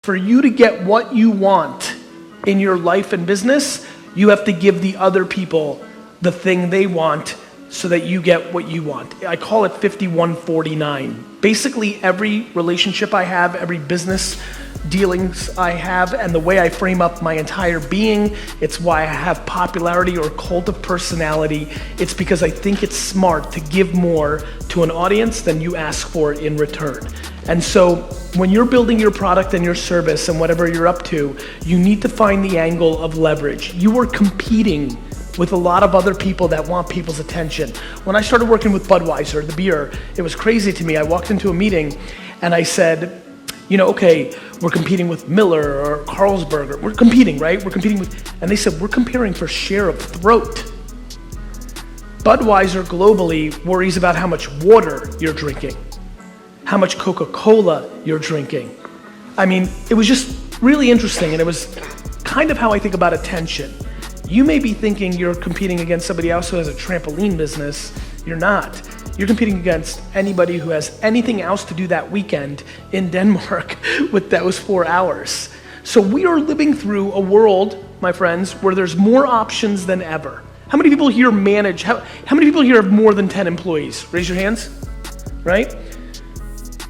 For you to get what you want in your life and business, you have to give the other people the thing they want so that you get what you want. I call it 5149. Basically, every relationship I have, every business dealings I have, and the way I frame up my entire being, it's why I have popularity or cult of personality. It's because I think it's smart to give more to an audience than you ask for in return. And so when you're building your product and your service and whatever you're up to, you need to find the angle of leverage. You are competing with a lot of other people that want people's attention. When I started working with Budweiser, the beer, it was crazy to me. I walked into a meeting and I said, okay, we're competing with Miller or Carlsberg. We're competing, right? We're competing with, and they said, we're comparing for share of throat. Budweiser globally worries about how much water you're drinking, how much Coca-Cola you're drinking. I mean, it was just really interesting, and it was kind of how I think about attention. You may be thinking you're competing against somebody else who has a trampoline business. You're not. You're competing against anybody who has anything else to do that weekend in Denmark with those 4 hours. So we are living through a world, my friends, where there's more options than ever. How many people here manage, how many people here have more than 10 employees? Raise your hands, right?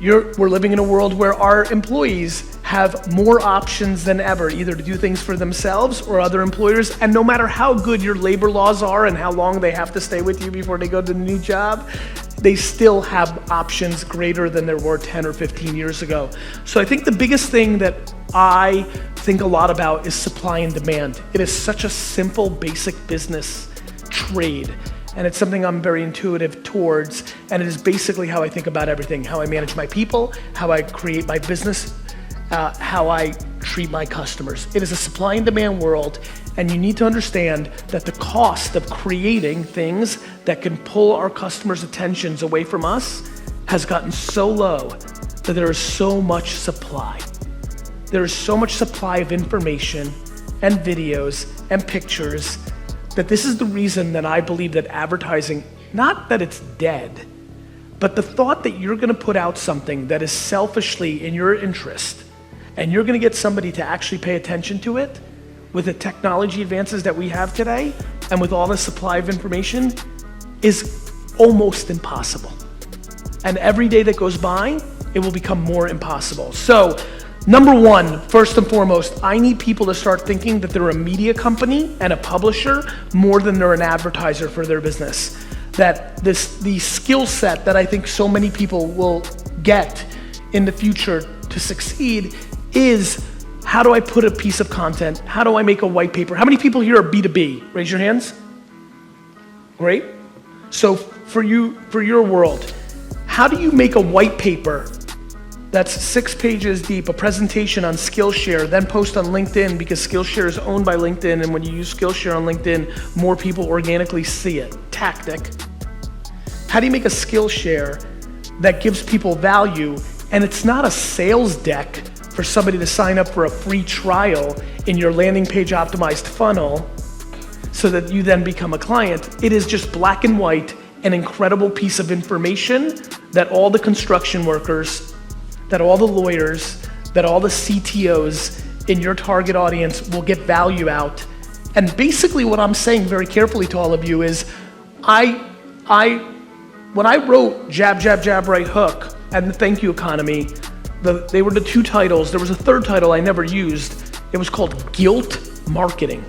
We're living in a world where our employees have more options than ever, either to do things for themselves or other employers. And no matter how good your labor laws are and how long they have to stay with you before they go to the new job, they still have options greater than there were 10 or 15 years ago. So I think the biggest thing that I think a lot about is supply and demand. It is such a simple, basic business trade. And it's something I'm very intuitive towards. And it is basically how I think about everything, how I manage my people, how I create my business, how I treat my customers. It is a supply and demand world, and you need to understand that the cost of creating things that can pull our customers' attentions away from us has gotten so low that there is so much supply. There is so much supply of information and videos and pictures that this is the reason that I believe that advertising, not that it's dead, but the thought that you're gonna put out something that is selfishly in your interest and you're gonna get somebody to actually pay attention to it with the technology advances that we have today and with all the supply of information is almost impossible. And every day that goes by, it will become more impossible. So, number one, first and foremost, I need people to start thinking that they're a media company and a publisher more than they're an advertiser for their business. That the skill set that I think so many people will get in the future to succeed is, how do I put a piece of content? How do I make a white paper? How many people here are B2B? Raise your hands. Great. So for your world, how do you make a white paper that's 6 pages deep, a presentation on Skillshare, then post on LinkedIn, because Skillshare is owned by LinkedIn, and when you use Skillshare on LinkedIn, more people organically see it. Tactic. How do you make a Skillshare that gives people value, and it's not a sales deck for somebody to sign up for a free trial in your landing page optimized funnel so that you then become a client? It is just black and white, an incredible piece of information that all the construction workers, that all the lawyers, that all the CTOs in your target audience will get value out. And basically what I'm saying very carefully to all of you is, when I wrote Jab, Jab, Jab, Right Hook and the Thank You Economy, they were the 2 titles. There was a 3rd title I never used. It was called Guilt Marketing.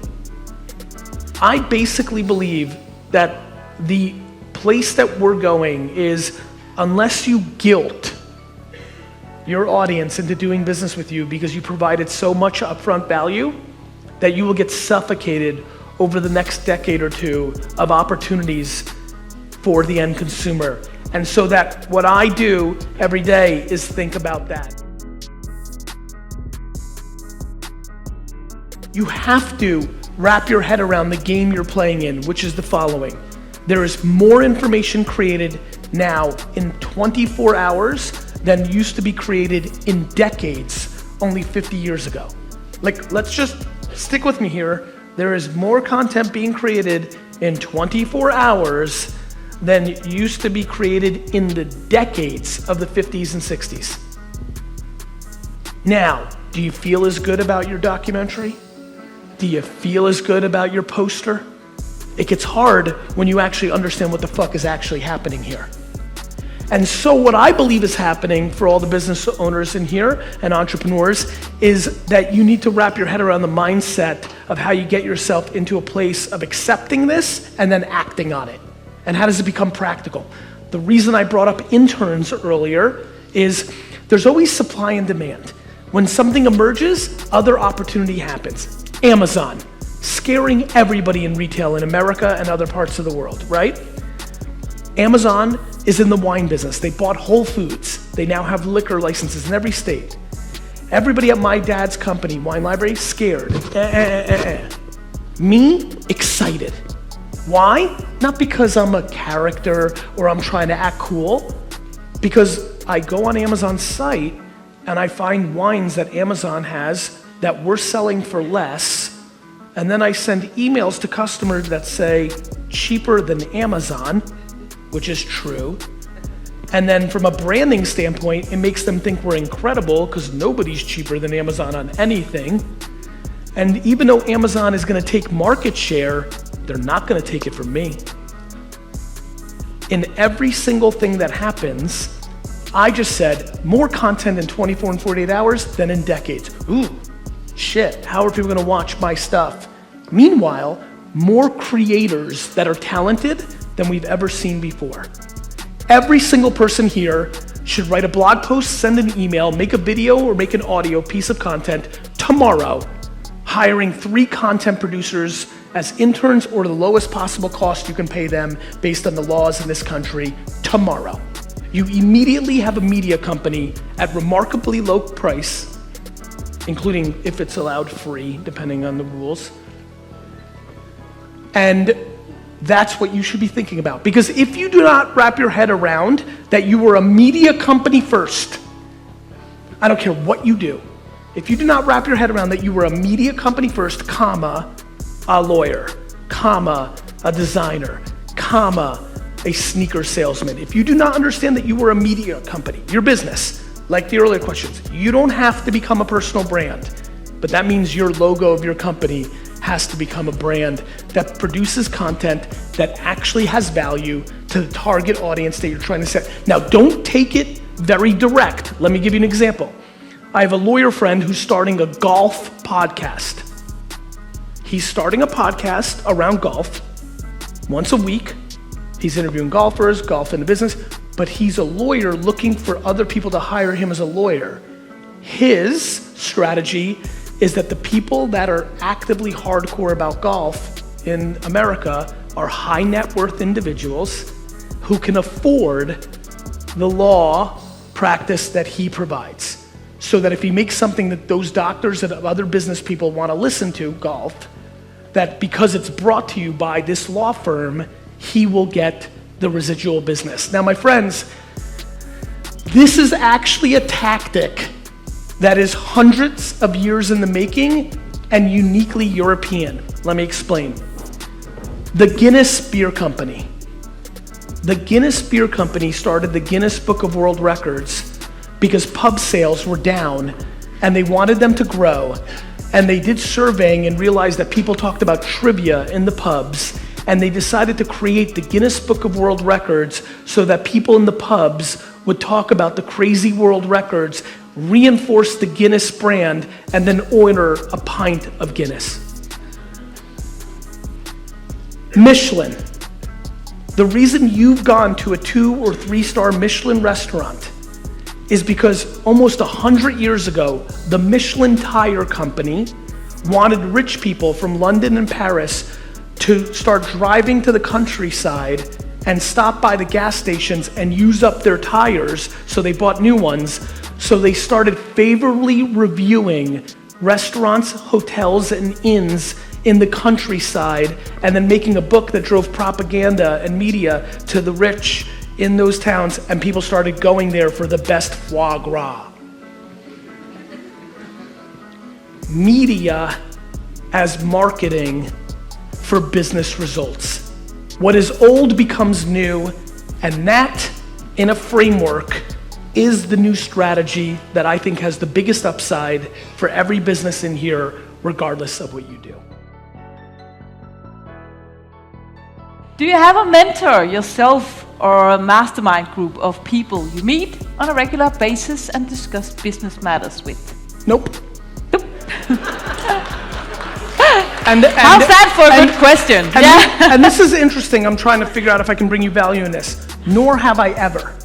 I basically believe that the place that we're going is, unless you guilt your audience into doing business with you because you provided so much upfront value, that you will get suffocated over the next decade or 2 of opportunities for the end consumer. And so that what I do every day is think about that. You have to wrap your head around the game you're playing in, which is the following. There is more information created now in 24 hours than used to be created in decades only 50 years ago. Like, let's just stick with me here. There is more content being created in 24 hours than used to be created in the decades of the 50s and 60s. Now, Do you feel as good about your documentary? Do you feel as good about your poster? It gets hard when you actually understand what the fuck is actually happening here. And so what I believe is happening for all the business owners in here and entrepreneurs is that you need to wrap your head around the mindset of how you get yourself into a place of accepting this and then acting on it. And how does it become practical? The reason I brought up interns earlier is there's always supply and demand. When something emerges, other opportunity happens. Amazon, scaring everybody in retail in America and other parts of the world, right? Amazon is in the wine business. They bought Whole Foods. They now have liquor licenses in every state. Everybody at my dad's company, Wine Library, scared. Me, excited. Why? Not because I'm a character or I'm trying to act cool, because I go on Amazon's site and I find wines that Amazon has that we're selling for less, and then I send emails to customers that say cheaper than Amazon, which is true. And then from a branding standpoint, it makes them think we're incredible because nobody's cheaper than Amazon on anything. And even though Amazon is gonna take market share, they're not gonna take it from me. In every single thing that happens, I just said more content in 24 and 48 hours than in decades. Ooh, shit, how are people gonna watch my stuff? Meanwhile, more creators that are talented than we've ever seen before. Every single person here should write a blog post, send an email, make a video or make an audio piece of content tomorrow, hiring 3 content producers as interns or the lowest possible cost you can pay them based on the laws in this country tomorrow. You immediately have a media company at remarkably low price, including if it's allowed free, depending on the rules. And that's what you should be thinking about. Because if you do not wrap your head around that you were a media company first, I don't care what you do. If you do not wrap your head around that you were a media company first, comma, a lawyer, comma, a designer, comma, a sneaker salesman. If you do not understand that you were a media company, your business, like the earlier questions, you don't have to become a personal brand, but that means your logo of your company has to become a brand that produces content that actually has value to the target audience that you're trying to set. Now, don't take it very direct. Let me give you an example. I have a lawyer friend who's starting a golf podcast. He's starting a podcast around golf once a week. He's interviewing golfers, golf in the business, but he's a lawyer looking for other people to hire him as a lawyer. His strategy is that the people that are actively hardcore about golf in America are high net worth individuals who can afford the law practice that he provides. So that if he makes something that those doctors and other business people want to listen to, golf, that because it's brought to you by this law firm, he will get the residual business. Now, my friends, this is actually a tactic that is hundreds of years in the making and uniquely European. Let me explain. The Guinness Beer Company. The Guinness Beer Company started the Guinness Book of World Records because pub sales were down and they wanted them to grow. And they did surveying and realized that people talked about trivia in the pubs, and they decided to create the Guinness Book of World Records so that people in the pubs would talk about the crazy world records, reinforce the Guinness brand, and then order a pint of Guinness. Michelin. The reason you've gone to a 2 or 3 star Michelin restaurant is because almost 100 years ago, the Michelin Tire Company wanted rich people from London and Paris to start driving to the countryside and stop by the gas stations and use up their tires, so they bought new ones. So they started favorably reviewing restaurants, hotels, and inns in the countryside, and then making a book that drove propaganda and media to the rich in those towns, and people started going there for the best foie gras. Media as marketing for business results. What is old becomes new, and that, in a framework, is the new strategy that I think has the biggest upside for every business in here, regardless of what you do. Do you have a mentor yourself or a mastermind group of people you meet on a regular basis and discuss business matters with? Nope. How's that for a good question? And this is interesting. I'm trying to figure out if I can bring you value in this. Nor have I ever.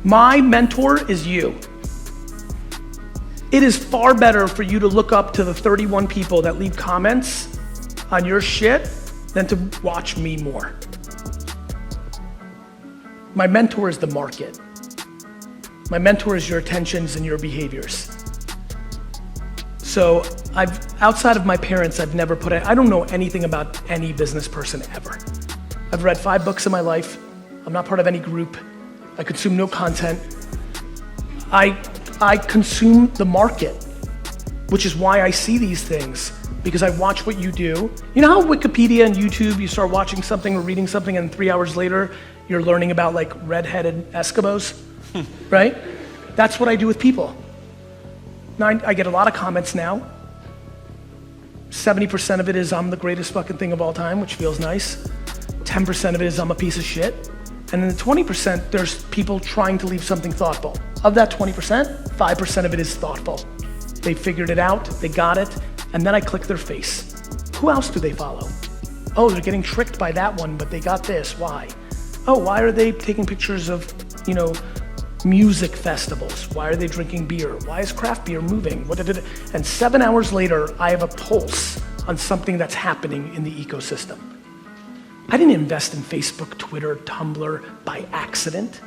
My mentor is you. It is far better for you to look up to the 31 people that leave comments on your shit than to watch me more. My mentor is the market. My mentor is your attentions and your behaviors. So outside of my parents, I've never I don't know anything about any business person ever. I've read 5 books in my life. I'm not part of any group. I consume no content. I consume the market, which is why I see these things, because I watch what you do. You know how Wikipedia and YouTube, you start watching something or reading something and 3 hours later, you're learning about like red-headed Eskimos, right? That's what I do with people. Now, I get a lot of comments now. 70% of it is I'm the greatest fucking thing of all time, which feels nice. 10% of it is I'm a piece of shit. And then the 20%, there's people trying to leave something thoughtful. Of that 20%, 5% of it is thoughtful. They figured it out, they got it, and then I click their face. Who else do they follow? Oh, they're getting tricked by that one, but they got this, why? Oh, why are they taking pictures of, music festivals? Why are they drinking beer? Why is craft beer moving? And 7 hours later, I have a pulse on something that's happening in the ecosystem. I didn't invest in Facebook, Twitter, Tumblr by accident.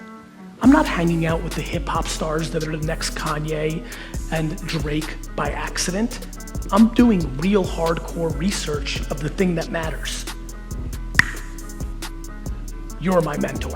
I'm not hanging out with the hip hop stars that are the next Kanye and Drake by accident. I'm doing real hardcore research of the thing that matters. You're my mentor.